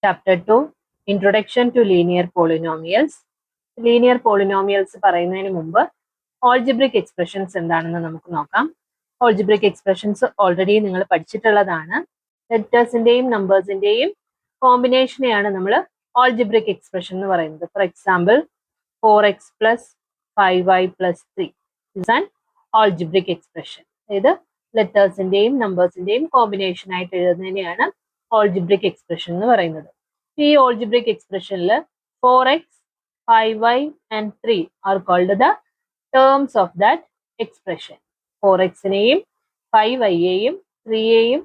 Chapter 2 Introduction to Linear Polynomials. Linear Polynomials പറയുന്നതിന് മുമ്പ് algebraic expressions എന്താണെന്ന് നമുക്ക് നോക്കാം. Algebraic expressions ഓൾറെഡി നിങ്ങൾ പഠിച്ചിട്ടുള്ളതാണ്. ലെറ്റേഴ്സിന്റെയും നമ്പേഴ്സിന്റെയും കോമ്പിനേഷനെയാണ് നമ്മൾ algebraic expression എന്ന് പറയുന്നത്. For example 4x plus 5y plus 3 is an algebraic expression. അതായത് ലെറ്റേഴ്സിന്റെയും നമ്പേഴ്സിന്റെയും കോമ്പിനേഷൻ ആയിട്ട് എഴുതുന്നതിനെയാണ് algebraic expression എന്ന് പറയുന്നത്. ഈ algebraic expressionൽ 4x, 5y and 3 are called the terms of that expression. 4x-നെയും 5y-യെയും 3-യെയും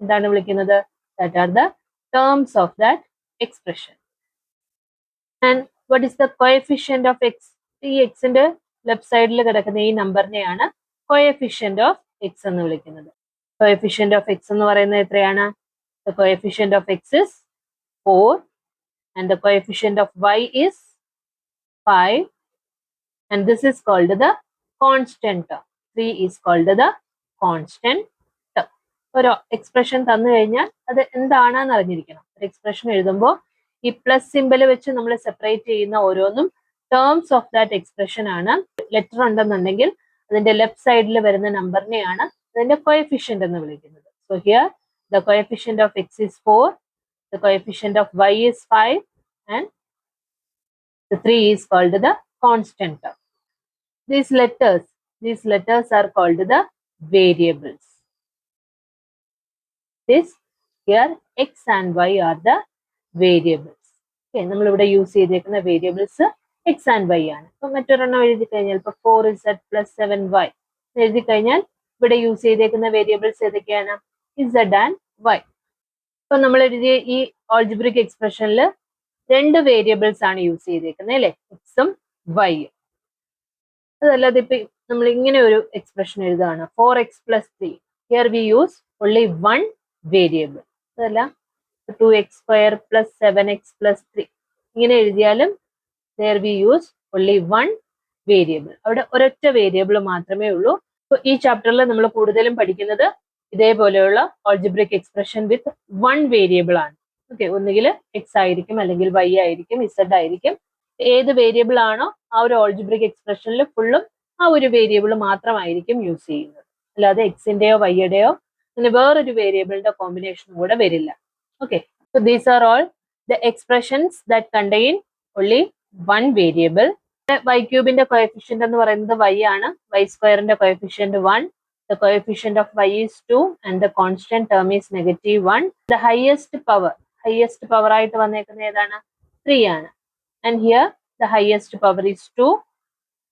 എന്താണ് വിളിക്കുന്നത്? That are the terms of that expression. And what is the coefficient of x? ഈ x-ന്റെ left സൈഡിൽ കിടക്കുന്ന ഈ നമ്പറിനെയാണ് coefficient of x എന്ന് വിളിക്കുന്നത്. Coefficient of x എന്ന് പറയുന്നത് എത്രയാണ്? The coefficient of x is 4 and the coefficient of y is 5 and this is called the constant term. 3 is called the constant term. ഒരു എക്സ്പ്രഷൻ തന്നു കഴിഞ്ഞാൽ അത് എന്താണെന്ന് അറിഞ്ഞിരിക്കണം. ഒരു എക്സ്പ്രഷൻ എഴുതുമ്പോൾ ഈ പ്ലസ് സിമ്പൽ വെച്ച് നമ്മൾ സെപ്പറേറ്റ് ചെയ്യുന്ന ഓരോന്നും ടേംസ് ഓഫ് ദാറ്റ് എക്സ്പ്രഷൻ ആണ്. ലെറ്റർ ഉണ്ടെന്നുണ്ടെങ്കിൽ അതിന്റെ ലെഫ്റ്റ് സൈഡിൽ വരുന്ന നമ്പറിനെയാണ് അതിന്റെ കോഎഫിഷ്യന്റ് എന്ന് വിളിക്കുന്നത്. So here the coefficient of x is 4, the coefficient of y is 5 and the 3 is called the constant term. These letters are called the variables. This here x and y are the variables. Okay, നമ്മൾ ഇവിടെ use ചെയ്തേക്കുന്ന variables x and y ആണ്. അപ്പോൾ മറ്റൊരെണ്ണം എഴുതി കഴിഞ്ഞാൽ ഇപ്പോൾ 4z plus 7y എഴുതി കഴിഞ്ഞാൽ ഇവിടെ യൂസ് ചെയ്തേക്കുന്ന വേരിയബിൾസ് ഏതൊക്കെയാണ്? z and y. ഇപ്പൊ നമ്മൾ എഴുതിയ ഈ algebraic എക്സ്പ്രഷനിൽ രണ്ട് വേരിയബിൾസ് ആണ് യൂസ് ചെയ്തേക്കുന്നത് അല്ലെ, എക്സും വൈയും. അതല്ലാതെ ഇപ്പൊ നമ്മൾ ഇങ്ങനെ ഒരു എക്സ്പ്രഷൻ എഴുതുകയാണ് 4x plus 3. Here we use only one variable. അതല്ല 2x square plus 7x plus 3 ഇങ്ങനെ എഴുതിയാലും there we use only one variable. അവിടെ ഒരൊറ്റ വേരിയബിൾ മാത്രമേ ഉള്ളൂ. ഇപ്പൊ ഈ ചാപ്റ്ററിൽ നമ്മൾ കൂടുതലും പഠിക്കുന്നത് ഇതേപോലെയുള്ള algebraic expression with one variable ആണ്. ഓക്കെ, ഒന്നുകിൽ എക്സ് ആയിരിക്കും, അല്ലെങ്കിൽ വൈ ആയിരിക്കും, ഇസഡ് ആയിരിക്കും. ഏത് വേരിയബിൾ ആണോ ആ ഒരു algebraic expressionൽ ഫുള്ളും ആ ഒരു വേരിയബിൾ മാത്രമായിരിക്കും യൂസ് ചെയ്യുന്നത്. അല്ലാതെ എക്സിന്റെയോ വൈയുടെയോ അങ്ങനെ വേറൊരു വേരിയബിളിന്റെ കോമ്പിനേഷൻ കൂടെ വരില്ല. Okay, so these are all the expressions that contain only one variable. Y ക്യൂബിന്റെ കോഎഫിഷ്യന്റ് എന്ന് പറയുന്നത് y ആണ്. വൈ സ്ക്വയറിന്റെ coefficient 1. The coefficient of y is 2 and the constant term is -1. The highest power ആയിട്ട് വന്നേക്കുന്നത് ഏതാണ്? 3 ആണ്. And here the highest power is 2.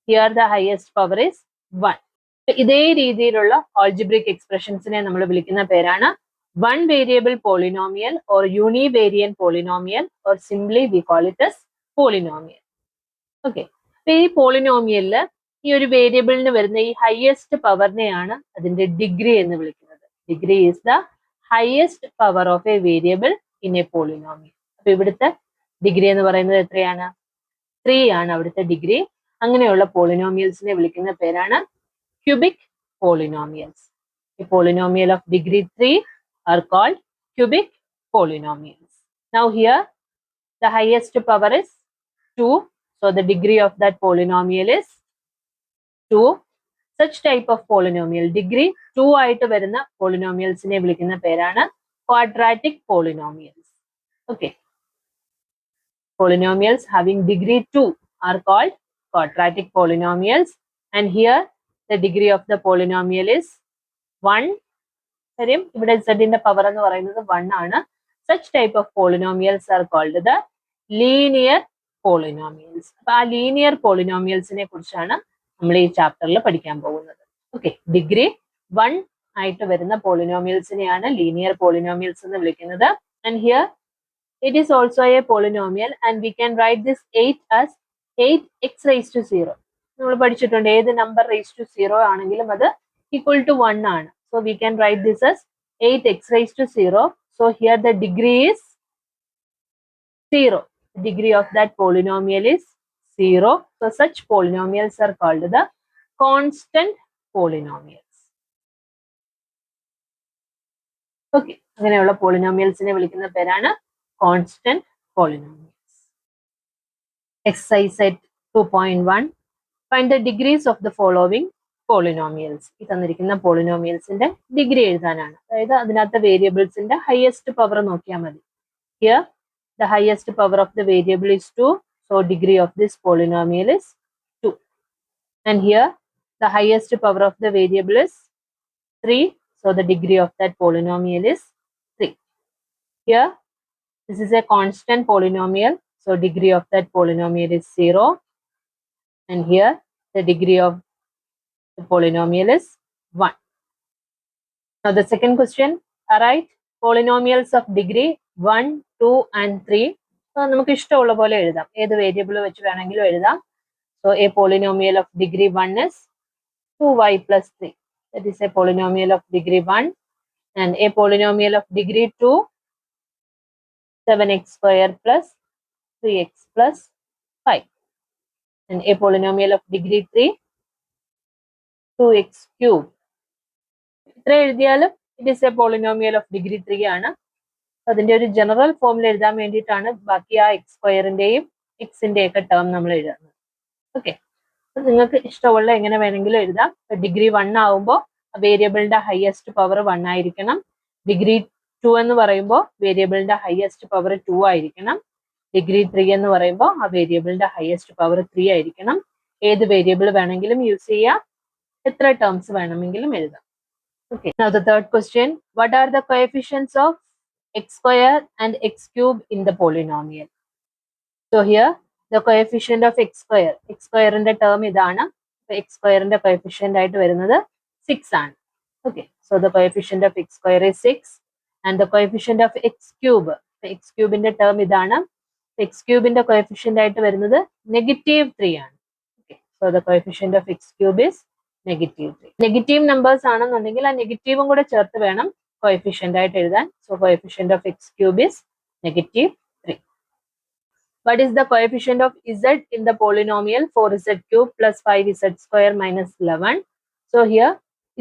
Here the highest power is 1. ഇതേ രീതിയിലുള്ള algebraic expressionsനെ നമ്മൾ വിളിക്കുന്ന പേരാണ് one variable polynomial or univariate polynomial or simply we call it as polynomial. Okay, ഈ പോളിനോമിയലില് ഈ ഒരു വേരിയബിളിന് വരുന്ന ഈ ഹയസ്റ്റ് പവറിനെയാണ് അതിന്റെ ഡിഗ്രി എന്ന് വിളിക്കുന്നത്. Degree is the highest power of A variable in A polynomial. അപ്പൊ ഇവിടുത്തെ ഡിഗ്രി എന്ന് പറയുന്നത് എത്രയാണ്? 3 ആണ് അവിടുത്തെ ഡിഗ്രി. അങ്ങനെയുള്ള പോളിനോമിയൽസിനെ വിളിക്കുന്ന പേരാണ് cubic polynomials. A polynomial of degree 3 are called cubic polynomials. Now here the highest power is 2, so the degree of that polynomial is 2. Such type of polynomial degree 2 ആയിട്ട് വരുന്ന പോളിനോമിയൽസിനെ വിളിക്കുന്ന പേരാണ് quadratic polynomials. Okay, polynomials having degree 2 are called quadratic polynomials and here the degree of the polynomial is 1. കാര്യം ഇവിടെ z ന്റെ power എന്ന് പറയുന്നത് 1 ആണ്. Such type of polynomials are called the linear polynomials. അപ്പൊ ആ ലീനിയർ പോളിനോമിയൽസിനെ കുറിച്ചാണ് നമ്മൾ ഈ ചാപ്റ്ററിൽ പഠിക്കാൻ പോകുന്നത്. ഓക്കെ, ഡിഗ്രി 1 ആയിട്ട് വരുന്ന പോളിനോമിയൽസിനെയാണ് ലീനിയർ പോളിനോമിയൽസ് എന്ന് വിളിക്കുന്നത്. And here it is also A polynomial and we can write this 8 as 8x raised to 0. നമ്മൾ പഠിച്ചിട്ടുണ്ട് ഏത് നമ്പർ raised to 0 ആണെങ്കിലും അത് equal to 1 ആണ്. So we can write this as 8x raised to 0. So here the degree is 0. The degree of that polynomial is 0. So such polynomials are called the constant polynomials. Okay, അങ്ങനെയുള്ള പോളിനോമിയൽസിനെ വിളിക്കുന്ന പേരാണ് constant polynomials. Exercise set 2.1. Find the degrees of the following polynomials. ഈ തന്നിരിക്കുന്ന പോളിനോമിയൽസിന്റെ degree എഴുതാനാണ്. അതായത് അതിനകത്ത് വേരിയബിൾസിന്റെ highest power നോക്കിയാൽ മതി. Here the highest power of the variable is 2, so degree of this polynomial is 2. And here the highest power of the variable is 3, so the degree of that polynomial is 3. Here this is a constant polynomial, so degree of that polynomial is 0. And here the degree of the polynomial is 1. Now the second question, write polynomials of degree 1, 2 and 3. So നമുക്ക് ഇഷ്ടമുള്ള പോലെ എഴുതാം, ഏത് variable വെച്ച് വേണമെങ്കിലും എഴുതാം. So a polynomial of degree 1 is 2y plus 3. That is a polynomial of degree 1. And a polynomial of degree 2, 7x square plus 3x plus 5. And a polynomial of degree 3, 2x cube. ഇത്ര എഴുതിയാലും it is A polynomial of degree 3 ആണ്. അതിന്റെ ഒരു general ഫോമിൽ എഴുതാൻ വേണ്ടിയിട്ടാണ് ബാക്കി ആ എക്സ് സ്ക്വയറിന്റെയും എക്സിന്റെയും ഒക്കെ ടേം നമ്മൾ എഴുതുന്നത്. ഓക്കെ, നിങ്ങൾക്ക് ഇഷ്ടമുള്ള എങ്ങനെ വേണമെങ്കിലും എഴുതാം. ഡിഗ്രി 1 ആവുമ്പോൾ വേരിയബിളിന്റെ ഹയസ്റ്റ് പവർ 1 ആയിരിക്കണം. ഡിഗ്രി 2 എന്ന് പറയുമ്പോൾ വേരിയബിളിന്റെ ഹയസ്റ്റ് പവർ 2 ആയിരിക്കണം. ഡിഗ്രി 3 എന്ന് പറയുമ്പോൾ ആ വേരിയബിളിന്റെ ഹയസ്റ്റ് പവർ 3 ആയിരിക്കണം. ഏത് വേരിയബിൾ വേണമെങ്കിലും യൂസ് ചെയ്യാം, എത്ര ടേംസ് വേണമെങ്കിലും എഴുതാം. Okay, now the third question, what are the coefficients of x square and x cube in the polynomial? So here the coefficient of x square in the term idana. So x square in the coefficient ആയിട്ട് വരുന്നത് 6 ആണ്. Okay, so the coefficient of x square is 6 and the coefficient of x cube, the x cube in the term idana. x cube in the coefficient ആയിട്ട് വരുന്നത് -3 ആണ്. Okay, so the coefficient of x cube is -3. Negative numbers ആണെന്നുണ്ടെങ്കിൽ ആ നെഗറ്റീവും കൂടെ ചേർത്ത് വേണം coefficient ആയിട്ട് എഴുതാൻ. So coefficient of X cube is -3. What is the coefficient of z in the polynomial 4z cube plus 5z square minus 11? So here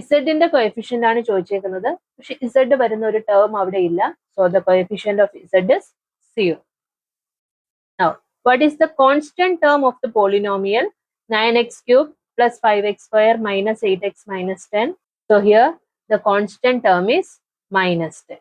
z ന്റെ coefficient ആണ് ചോദിച്ചേക്കുന്നത്, പക്ഷെ z വരുന്ന ഒരു ടേം അവിടെ ഇല്ല. So the coefficient of z is 0. Now what is the constant term of the polynomial 9x cube plus 5x square minus 8x minus 10. So here the constant term is -10.